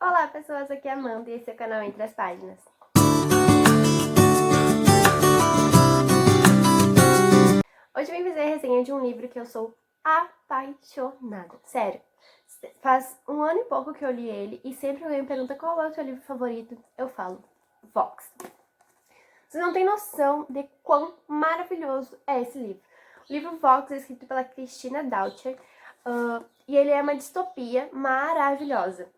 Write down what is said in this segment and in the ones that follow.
Olá pessoas, aqui é a Amanda e esse é o canal Entre as Páginas. Hoje eu vim fazer a resenha de um livro que eu sou apaixonada, sério. Faz um ano e pouco que eu li ele e sempre alguém me pergunta qual é o teu livro favorito, eu falo Vox. Vocês não têm noção de quão maravilhoso é esse livro. O livro Vox é escrito pela Christina Doucher e ele é uma distopia maravilhosa.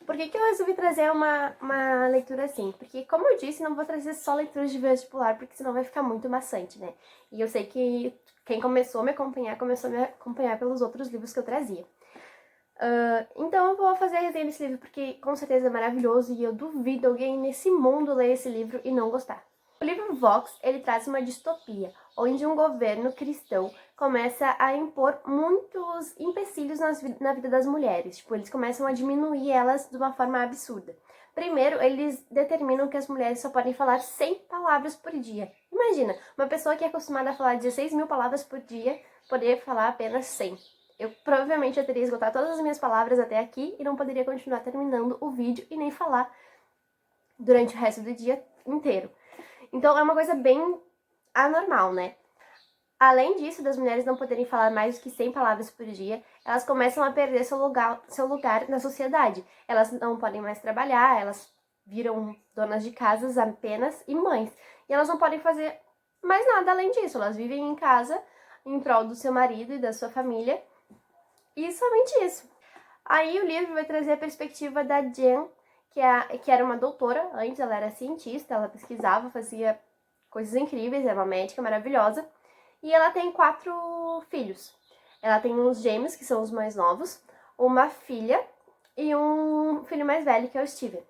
Por que eu resolvi trazer uma leitura assim? Porque, como eu disse, não vou trazer só leituras de vestibular, porque senão vai ficar muito maçante, né? E eu sei que quem começou a me acompanhar pelos outros livros que eu trazia. Então eu vou fazer a resenha desse livro, porque com certeza é maravilhoso e eu duvido alguém nesse mundo ler esse livro e não gostar. O livro Vox, ele traz uma distopia, onde um governo cristão começa a impor muitos empecilhos na vida das mulheres. Tipo, eles começam a diminuir elas de uma forma absurda. Primeiro, eles determinam que as mulheres só podem falar 100 palavras por dia. Imagina, uma pessoa que é acostumada a falar 16.000 palavras por dia, poder falar apenas 100. Eu provavelmente já teria esgotado todas as minhas palavras até aqui e não poderia continuar terminando o vídeo e nem falar durante o resto do dia inteiro. Então é uma coisa bem anormal, né? Além disso, das mulheres não poderem falar mais do que 100 palavras por dia, elas começam a perder seu lugar na sociedade. Elas não podem mais trabalhar, elas viram donas de casas apenas e mães. E elas não podem fazer mais nada além disso. Elas vivem em casa, em prol do seu marido e da sua família. E somente isso. Aí o livro vai trazer a perspectiva da Jen, que era uma doutora, antes ela era cientista, ela pesquisava, fazia coisas incríveis, é uma médica maravilhosa. E ela tem 4 filhos. Ela tem uns gêmeos, que são os mais novos, uma filha e um filho mais velho, que é o Steven.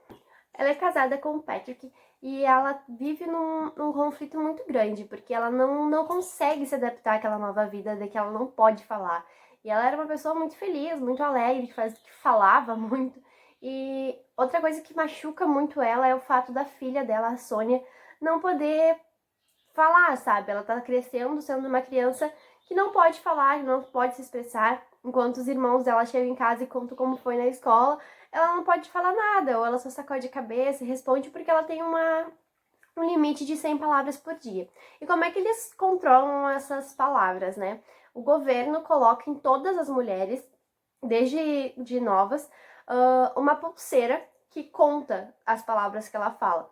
Ela é casada com o Patrick e ela vive num conflito muito grande, porque ela não consegue se adaptar àquela nova vida de que ela não pode falar. E ela era uma pessoa muito feliz, muito alegre, que falava muito. E outra coisa que machuca muito ela é o fato da filha dela, a Sônia, não poder falar, sabe? Ela tá crescendo, sendo uma criança que não pode falar, que não pode se expressar. Enquanto os irmãos dela chegam em casa e contam como foi na escola, ela não pode falar nada, ou ela só sacode a cabeça e responde porque ela tem um limite de 100 palavras por dia. E como é que eles controlam essas palavras, né? O governo coloca em todas as mulheres, desde de novas, uma pulseira que conta as palavras que ela fala.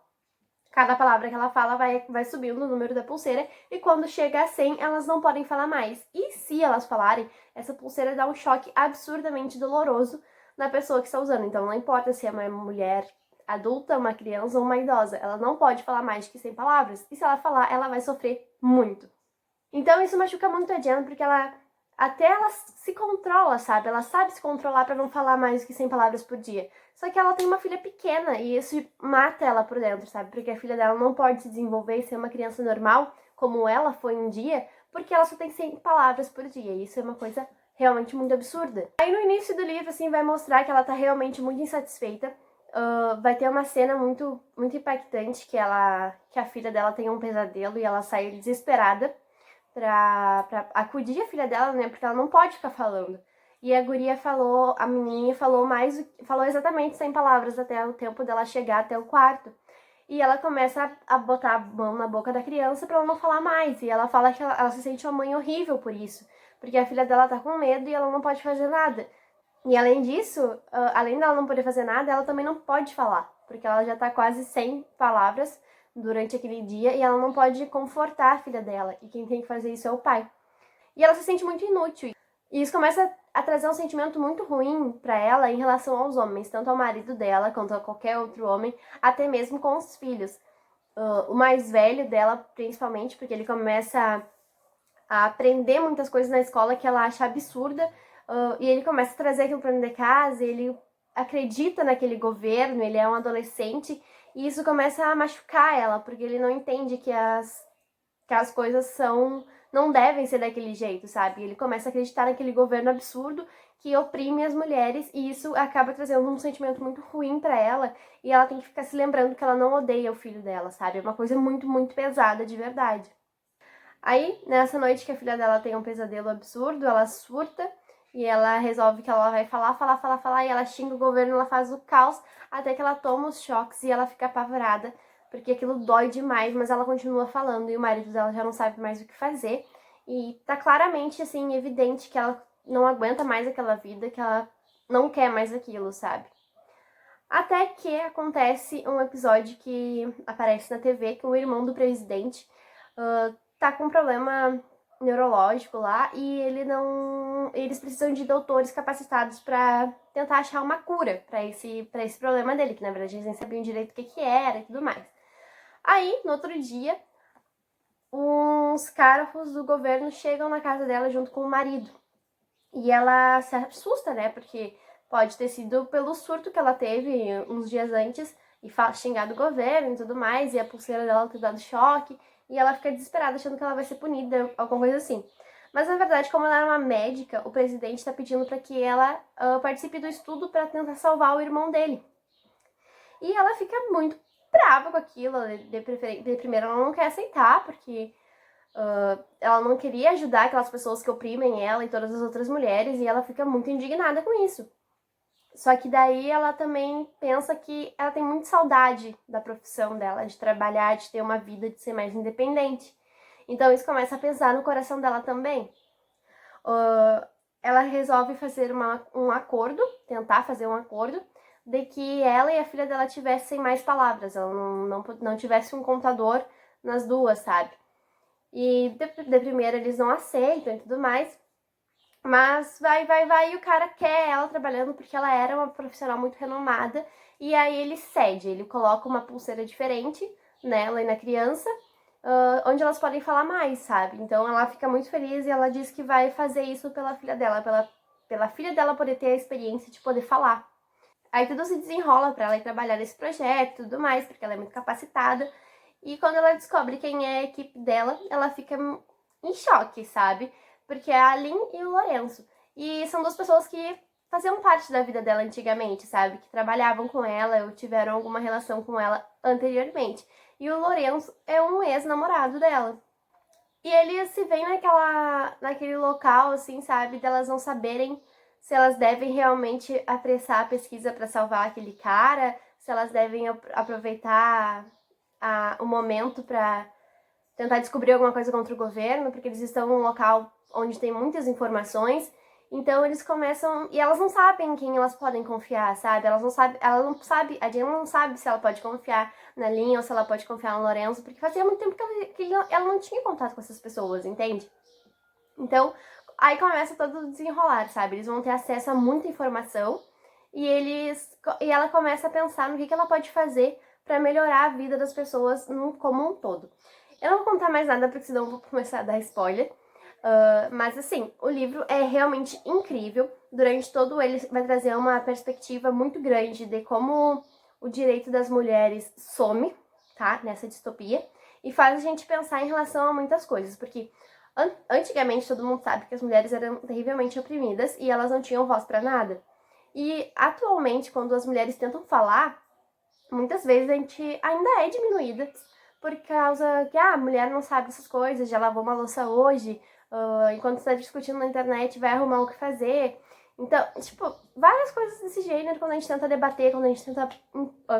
Cada palavra que ela fala vai subindo o número da pulseira e quando chega a 100, elas não podem falar mais. E se elas falarem, essa pulseira dá um choque absurdamente doloroso na pessoa que está usando. Então não importa se é uma mulher adulta, uma criança ou uma idosa, ela não pode falar mais que 100 palavras. E se ela falar, ela vai sofrer muito. Então isso machuca muito a Jen, porque ela se controla, sabe? Ela sabe se controlar pra não falar mais do que 100 palavras por dia. Só que ela tem uma filha pequena e isso mata ela por dentro, sabe? Porque a filha dela não pode se desenvolver e ser uma criança normal, como ela foi um dia, porque ela só tem 100 palavras por dia. E isso é uma coisa realmente muito absurda. Aí no início do livro, assim, vai mostrar que ela tá realmente muito insatisfeita. Vai ter uma cena muito impactante que a filha dela tem um pesadelo e ela sai desesperada pra acudir a filha dela, né? Porque ela não pode ficar falando. E a menininha falou exatamente 100 palavras até o tempo dela chegar até o quarto. E ela começa a botar a mão na boca da criança pra ela não falar mais. E ela fala que ela se sente uma mãe horrível por isso. Porque a filha dela tá com medo e ela não pode fazer nada. E além disso, além dela não poder fazer nada, ela também não pode falar. Porque ela já tá quase 100 palavras durante aquele dia e ela não pode confortar a filha dela. E quem tem que fazer isso é o pai. E ela se sente muito inútil. E isso começa a trazer um sentimento muito ruim pra ela em relação aos homens, tanto ao marido dela quanto a qualquer outro homem, até mesmo com os filhos. O mais velho dela, principalmente, porque ele começa a aprender muitas coisas na escola que ela acha absurda, e ele começa a trazer aquilo pra dentro de casa, ele acredita naquele governo, ele é um adolescente, e isso começa a machucar ela, porque ele não entende que as coisas não devem ser daquele jeito, sabe? Ele começa a acreditar naquele governo absurdo que oprime as mulheres e isso acaba trazendo um sentimento muito ruim pra ela e ela tem que ficar se lembrando que ela não odeia o filho dela, sabe? É uma coisa muito pesada de verdade. Aí, nessa noite que a filha dela tem um pesadelo absurdo, ela surta E ela resolve que ela vai falar, e ela xinga o governo, ela faz o caos, até que ela toma os choques e ela fica apavorada, porque aquilo dói demais, mas ela continua falando, e o marido dela já não sabe mais o que fazer. E tá claramente, assim, evidente que ela não aguenta mais aquela vida, que ela não quer mais aquilo, sabe? Até que acontece um episódio que aparece na TV, que o irmão do presidente tá com um problema neurológico lá e eles precisam de doutores capacitados para tentar achar uma cura para esse problema dele, que na verdade eles nem sabiam direito o que era e tudo mais. Aí, no outro dia, uns carros do governo chegam na casa dela junto com o marido. E ela se assusta, né? Porque pode ter sido pelo surto que ela teve uns dias antes e xingado o governo e tudo mais, e a pulseira dela ter dado choque, e ela fica desesperada achando que ela vai ser punida, alguma coisa assim. Mas na verdade, como ela é uma médica, o presidente está pedindo para que ela participe do estudo para tentar salvar o irmão dele. E ela fica muito brava com aquilo, de primeira ela não quer aceitar, porque ela não queria ajudar aquelas pessoas que oprimem ela e todas as outras mulheres, e ela fica muito indignada com isso. Só que daí ela também pensa que ela tem muita saudade da profissão dela, de trabalhar, de ter uma vida, de ser mais independente. Então isso começa a pesar no coração dela também. Ela resolve fazer um acordo, tentar fazer um acordo, de que ela e a filha dela tivessem mais palavras, ela não tivesse um contador nas duas, sabe? E de primeira eles não aceitam e tudo mais. Mas vai, e o cara quer ela trabalhando porque ela era uma profissional muito renomada. E aí ele cede, ele coloca uma pulseira diferente nela e na criança, onde elas podem falar mais, sabe? Então ela fica muito feliz e ela diz que vai fazer isso pela filha dela, pela filha dela poder ter a experiência de poder falar. Aí tudo se desenrola pra ela ir trabalhar nesse projeto e tudo mais, porque ela é muito capacitada. E quando ela descobre quem é a equipe dela, ela fica em choque, sabe? Porque é a Lynn e o Lourenço. E são duas pessoas que faziam parte da vida dela antigamente, sabe? Que trabalhavam com ela ou tiveram alguma relação com ela anteriormente. E o Lourenço é um ex-namorado dela. E eles se veem naquele local, assim, sabe? Delas não saberem se elas devem realmente apressar a pesquisa para salvar aquele cara, se elas devem aproveitar o momento para tentar descobrir alguma coisa contra o governo, porque eles estão num local onde tem muitas informações. Então eles começam. E elas não sabem em quem elas podem confiar, sabe? Ela não sabe, a Jen não sabe se ela pode confiar na Lynn ou se ela pode confiar no Lorenzo, porque fazia muito tempo que ela não tinha contato com essas pessoas, entende? Então, aí começa todo o desenrolar, sabe? Eles vão ter acesso a muita informação e ela começa a pensar no que ela pode fazer para melhorar a vida das pessoas como um todo. Eu não vou contar mais nada, porque senão eu vou começar a dar spoiler. Mas assim, o livro é realmente incrível. Durante todo ele vai trazer uma perspectiva muito grande de como o direito das mulheres some, tá? Nessa distopia. E faz a gente pensar em relação a muitas coisas. Porque antigamente todo mundo sabe que as mulheres eram terrivelmente oprimidas e elas não tinham voz para nada. E atualmente, quando as mulheres tentam falar, muitas vezes a gente ainda é diminuída por causa que a mulher não sabe essas coisas, já lavou uma louça hoje, enquanto está discutindo na internet vai arrumar o que fazer. Então, tipo, várias coisas desse gênero, quando a gente tenta debater, quando a gente tenta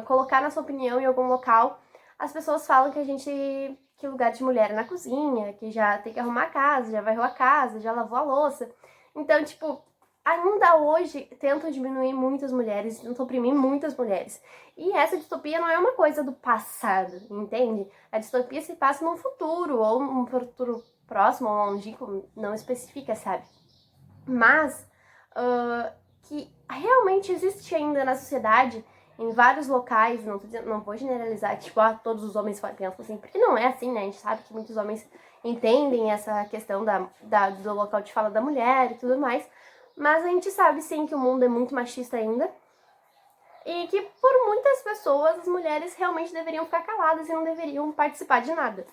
colocar nossa opinião em algum local, as pessoas falam que o lugar de mulher é na cozinha, que já tem que arrumar a casa, já varreu a casa, já lavou a louça. Então, tipo, ainda hoje tentam diminuir muitas mulheres, tentam oprimir muitas mulheres. E essa distopia não é uma coisa do passado, entende? A distopia se passa num futuro, ou um futuro próximo ou longínquo, não especifica, sabe? Mas que realmente existe ainda na sociedade, em vários locais, não vou generalizar, tipo, todos os homens pensam assim, porque não é assim, né? A gente sabe que muitos homens entendem essa questão do local de fala da mulher e tudo mais, mas a gente sabe sim que o mundo é muito machista ainda, e que por muitas pessoas as mulheres realmente deveriam ficar caladas e não deveriam participar de nada.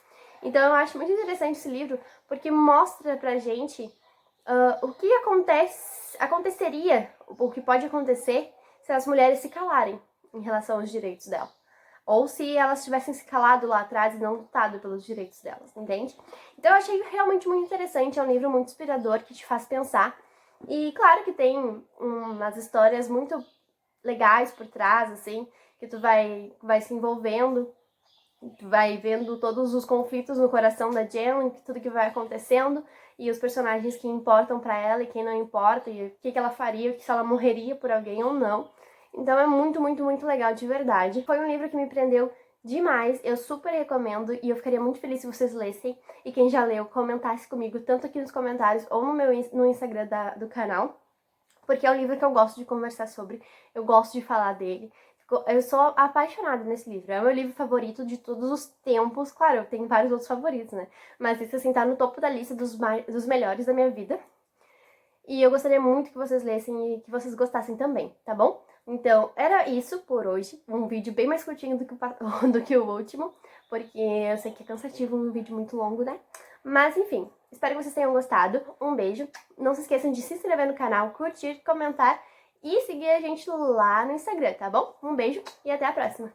Então eu acho muito interessante esse livro, porque mostra pra gente o que aconteceria, o que pode acontecer se as mulheres se calarem em relação aos direitos dela. Ou se elas tivessem se calado lá atrás e não lutado pelos direitos delas, entende? Então eu achei realmente muito interessante, é um livro muito inspirador que te faz pensar. E claro que tem umas histórias muito legais por trás, assim, que tu vai se envolvendo, tu vai vendo todos os conflitos no coração da Jen, tudo que vai acontecendo, e os personagens que importam pra ela e quem não importa, e o que ela faria, se ela morreria por alguém ou não. Então é muito, muito, muito legal, de verdade. Foi um livro que me prendeu demais, eu super recomendo, e eu ficaria muito feliz se vocês lessem, e quem já leu, comentasse comigo, tanto aqui nos comentários ou no Instagram do canal, porque é um livro que eu gosto de conversar sobre, eu gosto de falar dele. Eu sou apaixonada nesse livro, é o meu livro favorito de todos os tempos. Claro, eu tenho vários outros favoritos, né? Mas esse, assim, tá no topo da lista dos melhores da minha vida. E eu gostaria muito que vocês lessem e que vocês gostassem também, tá bom? Então, era isso por hoje. Um vídeo bem mais curtinho do que o último, porque eu sei que é cansativo um vídeo muito longo, né? Mas, enfim, espero que vocês tenham gostado. Um beijo. Não se esqueçam de se inscrever no canal, curtir, comentar e seguir a gente lá no Instagram, tá bom? Um beijo e até a próxima!